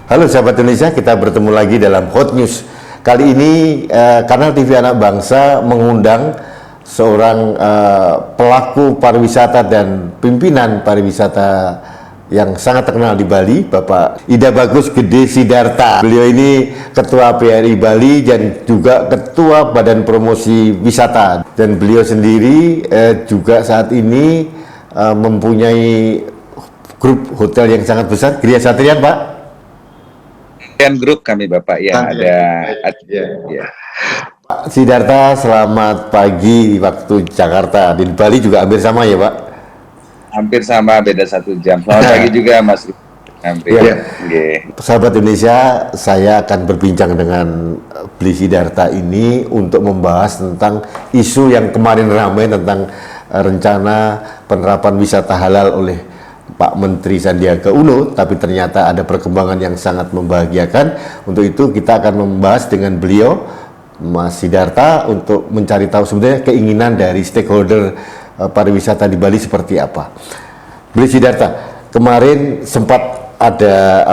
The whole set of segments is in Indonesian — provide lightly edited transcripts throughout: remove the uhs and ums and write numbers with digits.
Halo sahabat Indonesia, kita bertemu lagi dalam Hot News. Kali ini Kanal TV Anak Bangsa mengundang seorang pelaku pariwisata dan pimpinan pariwisata yang sangat terkenal di Bali, Bapak Ida Bagus Gede Sidarta. Beliau ini Ketua PRI Bali dan juga Ketua Badan Promosi Wisata. Dan beliau sendiri juga saat ini mempunyai grup hotel yang sangat besar, Gria Satrian, Pak. Grup kami Bapak ya, ya. Pak Sidarta, selamat pagi waktu Jakarta. Di Bali juga hampir sama ya Pak? Hampir sama, beda 1 jam. Selamat pagi juga Mas. Hampir. Ya. Sahabat Indonesia, saya akan berbincang dengan Bli Sidarta ini untuk membahas tentang isu yang kemarin ramai tentang rencana penerapan wisata halal oleh Pak Menteri Sandiaga Uno, tapi ternyata ada perkembangan yang sangat membahagiakan. Untuk itu kita akan membahas dengan beliau, Mas Sidarta, untuk mencari tahu sebenarnya keinginan dari stakeholder pariwisata di Bali seperti apa. Beli Sidarta, kemarin sempat ada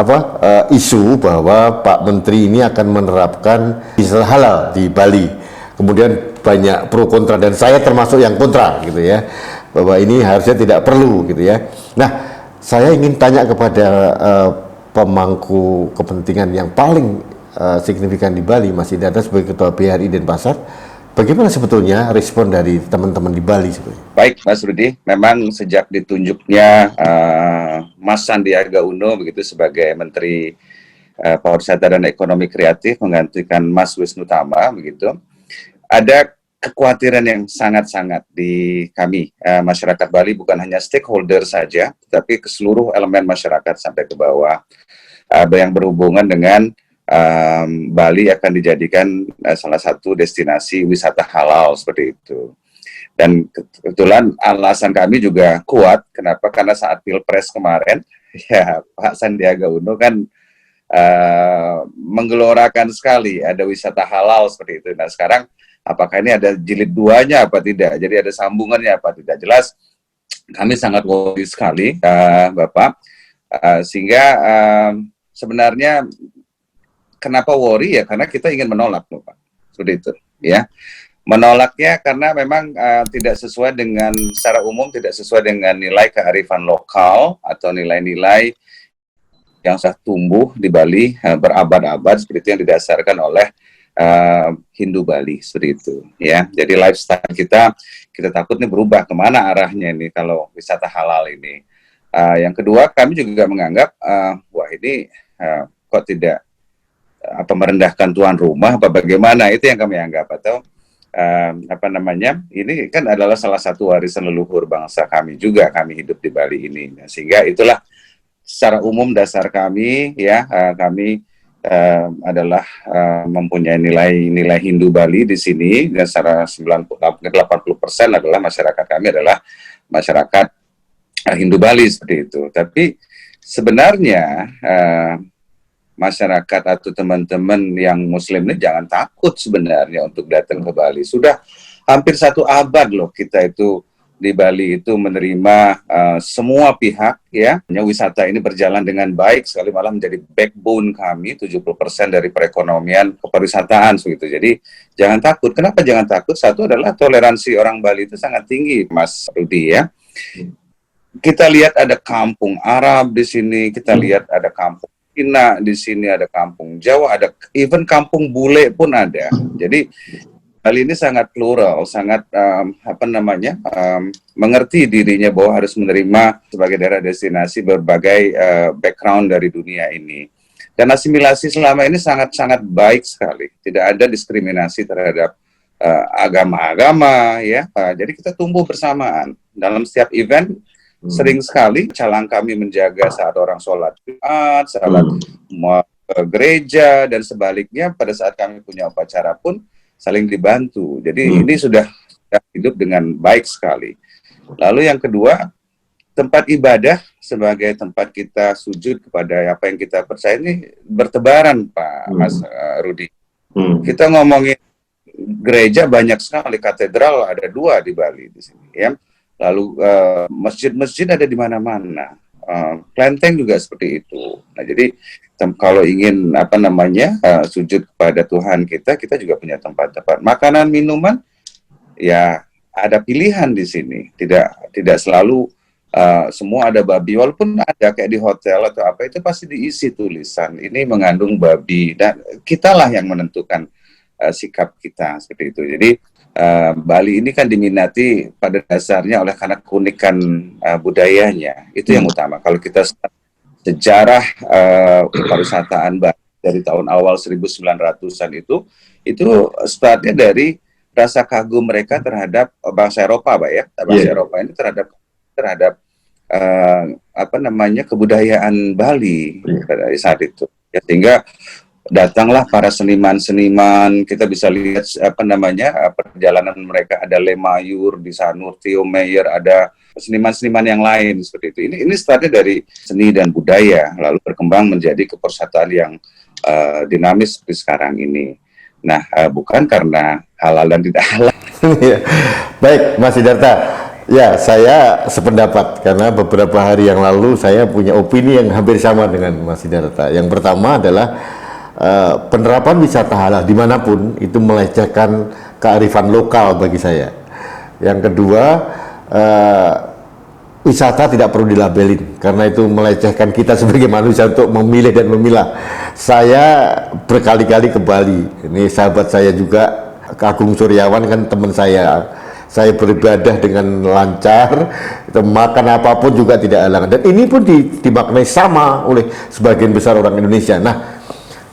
isu bahwa Pak Menteri ini akan menerapkan wisata halal di Bali. Kemudian banyak pro kontra dan saya termasuk yang kontra gitu ya, bahwa ini harusnya tidak perlu gitu ya. Nah, saya ingin tanya kepada pemangku kepentingan yang paling signifikan di Bali, Mas Sidarta sebagai Ketua PRI Denpasar, bagaimana sebetulnya respon dari teman-teman di Bali sebenarnya? Baik Mas Rudi, memang sejak ditunjuknya Mas Sandiaga Uno begitu sebagai Menteri Pariwisata dan Ekonomi Kreatif menggantikan Mas Wisnu Tama begitu, ada kekhawatiran yang sangat-sangat di kami masyarakat Bali, bukan hanya stakeholder saja, tapi ke seluruh elemen masyarakat sampai ke bawah, yang berhubungan dengan Bali akan dijadikan salah satu destinasi wisata halal seperti itu. Dan kebetulan alasan kami juga kuat, kenapa? Karena saat Pilpres kemarin, ya Pak Sandiaga Uno kan menggelorakan sekali ada wisata halal seperti itu. Nah sekarang apakah ini ada jilid 2-nya apa tidak? Jadi ada sambungannya apa tidak? Jelas kami sangat worry sekali, Bapak. Sehingga sebenarnya kenapa worry ya? Karena kita ingin menolak, Bapak. Seperti itu, ya. Menolaknya karena memang tidak sesuai dengan, secara umum tidak sesuai dengan nilai kearifan lokal atau nilai-nilai yang sudah tumbuh di Bali berabad-abad seperti itu, yang didasarkan oleh Hindu Bali seperti itu ya. Jadi lifestyle kita takut nih berubah kemana arahnya ini kalau wisata halal ini. Yang kedua, kami juga menganggap wah ini kok tidak merendahkan tuan rumah apa bagaimana, itu yang kami anggap. Atau ini kan adalah salah satu warisan leluhur bangsa kami juga, kami hidup di Bali ini. Nah, sehingga itulah secara umum dasar kami ya, kami adalah mempunyai nilai Hindu Bali di sini, dan secara 80% adalah masyarakat kami adalah masyarakat Hindu Bali seperti itu. Tapi sebenarnya masyarakat atau teman-teman yang Muslim ini jangan takut sebenarnya untuk datang ke Bali. Sudah hampir 1 abad loh kita itu di Bali itu menerima semua pihak ya, wisata ini berjalan dengan baik sekali, malah menjadi backbone kami, 70% dari perekonomian kepariwisataan begitu. Jadi jangan takut. Kenapa jangan takut? Satu adalah toleransi orang Bali itu sangat tinggi, Mas Rudi ya. Kita lihat ada kampung Arab di sini, kita lihat ada kampung Cina di sini, ada kampung Jawa, ada even kampung bule pun ada. Jadi Bali ini sangat plural, sangat mengerti dirinya bahwa harus menerima sebagai daerah destinasi berbagai background dari dunia ini. Dan asimilasi selama ini sangat-sangat baik sekali. Tidak ada diskriminasi terhadap agama-agama, ya. Jadi kita tumbuh bersamaan. Dalam setiap event, sering sekali calang kami menjaga saat orang sholat Jumat, salat gereja, dan sebaliknya pada saat kami punya upacara pun saling dibantu. Jadi ini sudah hidup dengan baik sekali. Lalu yang kedua, tempat ibadah sebagai tempat kita sujud kepada apa yang kita percaya ini bertebaran, Pak Mas Rudi. Kita ngomongin gereja banyak sekali, katedral ada 2 di Bali di sini, ya. Lalu masjid-masjid ada di mana-mana. Klenteng juga seperti itu. Nah, jadi kalau ingin sujud kepada Tuhan kita, kita juga punya tempat-tempat. Makanan, minuman, ya ada pilihan di sini. Tidak selalu semua ada babi. Walaupun ada kayak di hotel atau apa, itu pasti diisi tulisan ini mengandung babi, dan kitalah yang menentukan sikap kita seperti itu. Jadi Bali ini kan diminati pada dasarnya oleh karena keunikan budayanya. Itu yang utama. Kalau kita sejarah pariwisataan Bali dari tahun awal 1900-an itu startnya dari rasa kagum mereka terhadap bangsa Eropa, Pak ya. Bangsa Eropa ini terhadap kebudayaan Bali dari saat itu. Ya, sehingga datanglah para seniman-seniman, kita bisa lihat perjalanan mereka, ada Lemayur di Sanur, Theo Meyer, ada seniman-seniman yang lain seperti itu. Ini startnya dari seni dan budaya, lalu berkembang menjadi kepersatuan yang dinamis seperti sekarang ini. Nah, bukan karena halal dan tidak halal. Baik, Mas Sidarta. Ya, saya sependapat karena beberapa hari yang lalu saya punya opini yang hampir sama dengan Mas Sidarta. Yang pertama adalah penerapan wisata halal dimanapun itu melecehkan kearifan lokal bagi saya. Yang kedua, wisata tidak perlu dilabelin karena itu melecehkan kita sebagai manusia untuk memilih dan memilah. Saya berkali-kali ke Bali. Ini sahabat saya juga, Agung Suryawan kan teman saya. Saya beribadah dengan lancar, makan apapun juga tidak halangan. Dan ini pun dimaknai sama oleh sebagian besar orang Indonesia. Nah,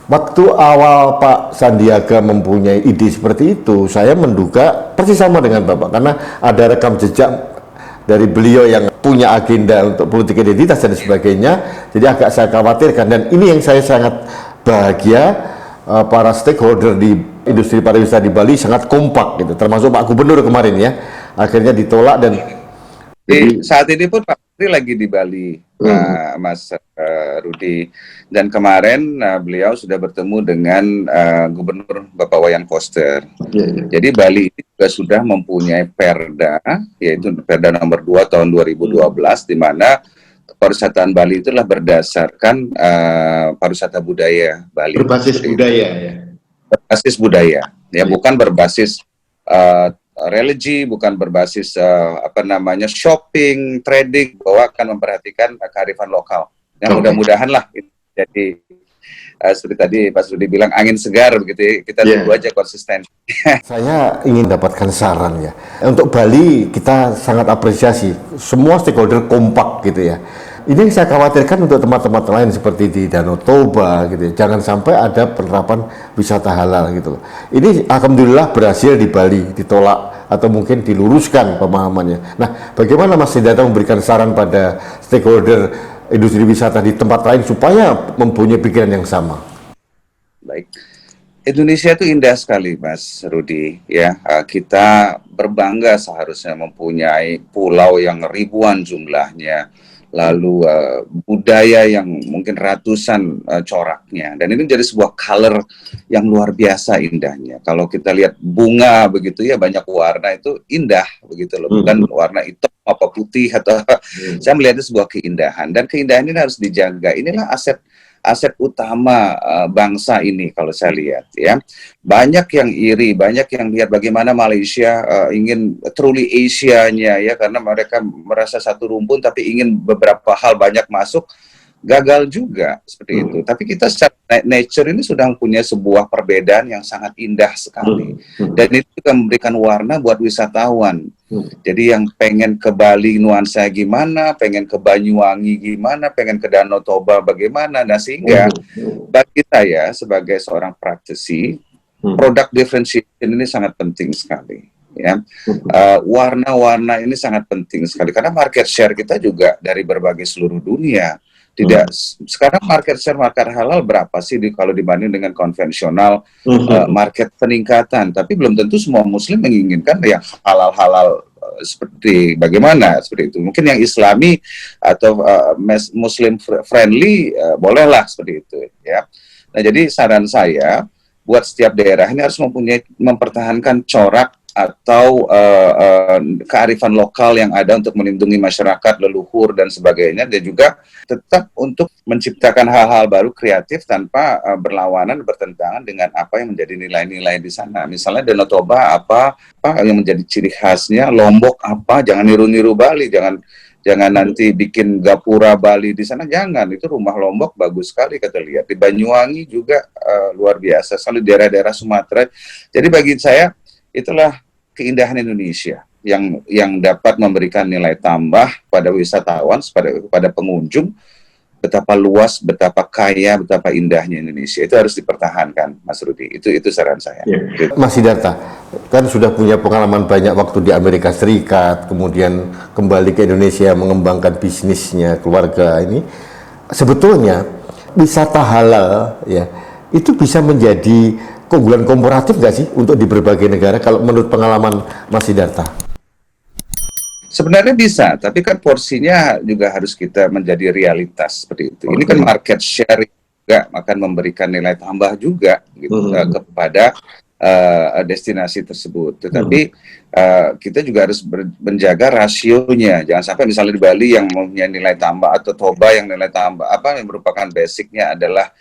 waktu awal Pak Sandiaga mempunyai ide seperti itu, saya menduga persis sama dengan Bapak. Karena ada rekam jejak dari beliau yang punya agenda untuk politik identitas dan sebagainya. Jadi agak saya khawatirkan. Dan ini yang saya sangat bahagia, para stakeholder di industri pariwisata di Bali sangat kompak gitu, termasuk Pak Gubernur kemarin ya, akhirnya ditolak. Dan saat ini pun Pak Menteri lagi di Bali, Mas Rudi, dan kemarin beliau sudah bertemu dengan Gubernur Bapak Wayan Koster. Jadi Bali ini juga sudah mempunyai perda, yaitu Perda nomor 2 tahun 2012, di mana pariwisataan Bali itulah berdasarkan pariwisata budaya Bali. Berbasis budaya ya. Berbasis budaya, ya, bukan berbasis religi, bukan berbasis shopping, trading, bahwa akan memperhatikan kearifan lokal. Yang mudah-mudahan lah jadi seperti tadi Pak Sudi bilang, angin segar begitu. Kita tunggu aja konsisten. Saya ingin dapatkan saran ya. Untuk Bali kita sangat apresiasi semua stakeholder kompak gitu ya. Ini yang saya khawatirkan untuk tempat-tempat lain seperti di Danau Toba gitu ya. Jangan sampai ada penerapan wisata halal gitu. Ini alhamdulillah berhasil di Bali, ditolak atau mungkin diluruskan pemahamannya. Nah, bagaimana Mas Sidarta memberikan saran pada stakeholder industri wisata di tempat lain supaya mempunyai pikiran yang sama? Baik. Indonesia itu indah sekali, Mas Rudi. Ya, kita berbangga seharusnya mempunyai pulau yang ribuan jumlahnya, lalu budaya yang mungkin ratusan coraknya, dan ini jadi sebuah color yang luar biasa indahnya. Kalau kita lihat bunga begitu ya, banyak warna, itu indah begitu loh, bukan warna hitam apa putih atau saya melihatnya sebuah keindahan, dan keindahan ini harus dijaga. Inilah aset utama bangsa ini kalau saya lihat ya. Banyak yang iri, banyak yang lihat bagaimana Malaysia ingin truly Asia-nya ya, karena mereka merasa satu rumpun tapi ingin beberapa hal banyak masuk, gagal juga seperti itu. Tapi kita secara nature ini sudah mempunyai sebuah perbedaan yang sangat indah sekali, dan itu juga memberikan warna buat wisatawan. Jadi yang pengen ke Bali nuansa gimana, pengen ke Banyuwangi gimana, pengen ke Danau Toba bagaimana. Nah, sehingga bagi saya sebagai seorang praktisi, product differentiation ini sangat penting sekali. Ya, warna-warna ini sangat penting sekali karena market share kita juga dari berbagai seluruh dunia. Tidak sekarang market share market halal berapa sih kalau dibanding dengan konvensional, market peningkatan, tapi belum tentu semua muslim menginginkan yang halal-halal seperti bagaimana seperti itu. Mungkin yang islami atau muslim friendly bolehlah seperti itu ya. Nah, jadi saran saya buat setiap daerah ini harus mempertahankan corak atau kearifan lokal yang ada untuk melindungi masyarakat, leluhur dan sebagainya, dan juga tetap untuk menciptakan hal-hal baru kreatif tanpa berlawanan bertentangan dengan apa yang menjadi nilai-nilai di sana. Misalnya Danau Toba apa yang menjadi ciri khasnya, Lombok apa, jangan niru-niru Bali, jangan nanti bikin gapura Bali di sana, jangan. Itu rumah Lombok bagus sekali kata lihat. Di Banyuwangi juga luar biasa, selalu daerah-daerah Sumatera. Jadi bagi saya itulah keindahan Indonesia yang dapat memberikan nilai tambah pada wisatawan, pada pengunjung, betapa luas, betapa kaya, betapa indahnya Indonesia. Itu harus dipertahankan, Mas Rudi. Itu saran saya. Mas Sidarta, kan sudah punya pengalaman banyak waktu di Amerika Serikat, kemudian kembali ke Indonesia mengembangkan bisnisnya, keluarga ini. Sebetulnya wisata halal ya itu bisa menjadi keunggulan komparatif nggak sih untuk di berbagai negara kalau menurut pengalaman Mas Sidarta? Sebenarnya bisa, tapi kan porsinya juga harus kita menjadi realitas seperti itu. Ini kan market share juga akan memberikan nilai tambah juga gitu, kepada destinasi tersebut. Tetapi kita juga harus menjaga rasionya. Jangan sampai misalnya di Bali yang mempunyai nilai tambah atau Toba yang nilai tambah yang merupakan basicnya adalah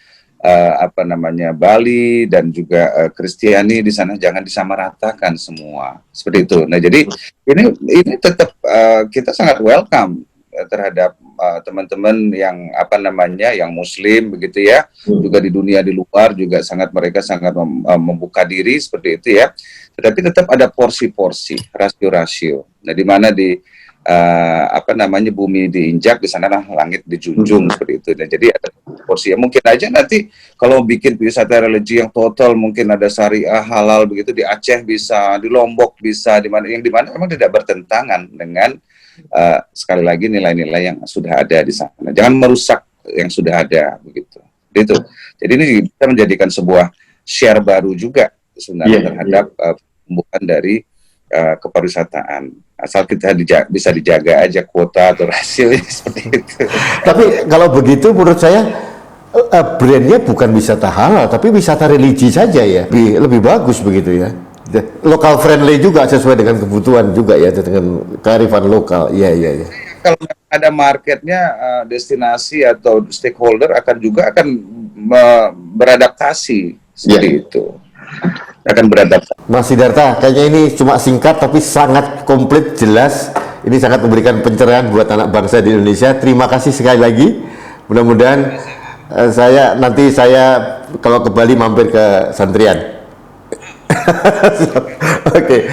Bali dan juga Kristiani di sana, jangan disamaratakan semua seperti itu. Nah, jadi ini tetap kita sangat welcome terhadap teman-teman yang yang Muslim begitu ya, juga di dunia di luar juga mereka sangat membuka diri seperti itu ya. Tetapi tetap ada porsi-porsi, rasio-rasio. Nah, di mana bumi diinjak, di sana langit dijunjung seperti itu. Dan jadi ada porsi. Mungkin aja nanti kalau bikin wisata religi yang total, mungkin ada syariah halal begitu di Aceh bisa, di Lombok bisa, di mana memang tidak bertentangan dengan sekali lagi nilai-nilai yang sudah ada di sana. Jangan merusak yang sudah ada begitu. Itu. Jadi ini bisa menjadikan sebuah share baru juga sebenarnya terhadap pembukaan dari kepariwisataan. Asal kita bisa dijaga aja kuota atau rasionya seperti itu. Tapi kalau begitu menurut saya brandnya bukan wisata halal, tapi wisata religi saja ya. Lebih bagus begitu ya. Lokal friendly juga sesuai dengan kebutuhan juga ya, dengan kearifan lokal. Iya. Kalau ada marketnya, destinasi atau stakeholder akan beradaptasi seperti itu. Akan beradaptasi. Mas Sidarta, kayaknya ini cuma singkat tapi sangat komplit, jelas. Ini sangat memberikan pencerahan buat anak bangsa di Indonesia. Terima kasih sekali lagi. Mudah-mudahan saya kalau ke Bali mampir ke Santrian. Oke,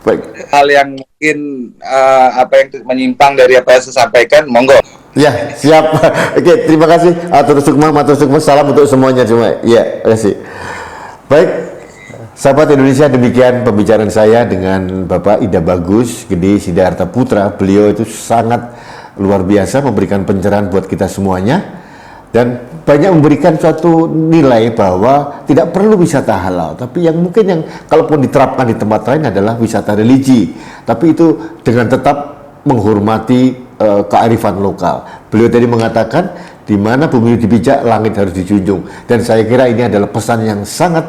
baik. Hal yang mungkin yang menyimpang dari apa yang saya sampaikan, monggo. Ya, siap. Oke, terima kasih. Matur sukma, salam untuk semuanya semua. Ya, terima kasih. Baik, sahabat Indonesia, demikian pembicaraan saya dengan Bapak Ida Bagus Gede Sidarta Putra. Beliau itu sangat luar biasa memberikan pencerahan buat kita semuanya dan banyak memberikan suatu nilai bahwa tidak perlu wisata halal, tapi yang kalaupun diterapkan di tempat lain adalah wisata religi, tapi itu dengan tetap menghormati kearifan lokal. Beliau tadi mengatakan di mana bumi dipijak, langit harus dijunjung, dan saya kira ini adalah pesan yang sangat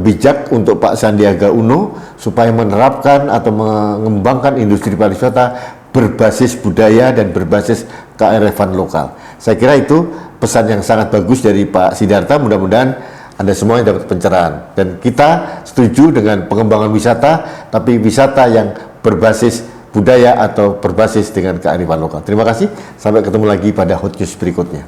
bijak untuk Pak Sandiaga Uno supaya menerapkan atau mengembangkan industri pariwisata berbasis budaya dan berbasis kearifan lokal. Saya kira itu pesan yang sangat bagus dari Pak Sidarta. Mudah-mudahan Anda semua dapat pencerahan dan kita setuju dengan pengembangan wisata, tapi wisata yang berbasis budaya atau berbasis dengan kearifan lokal. Terima kasih, sampai ketemu lagi pada Hot News berikutnya.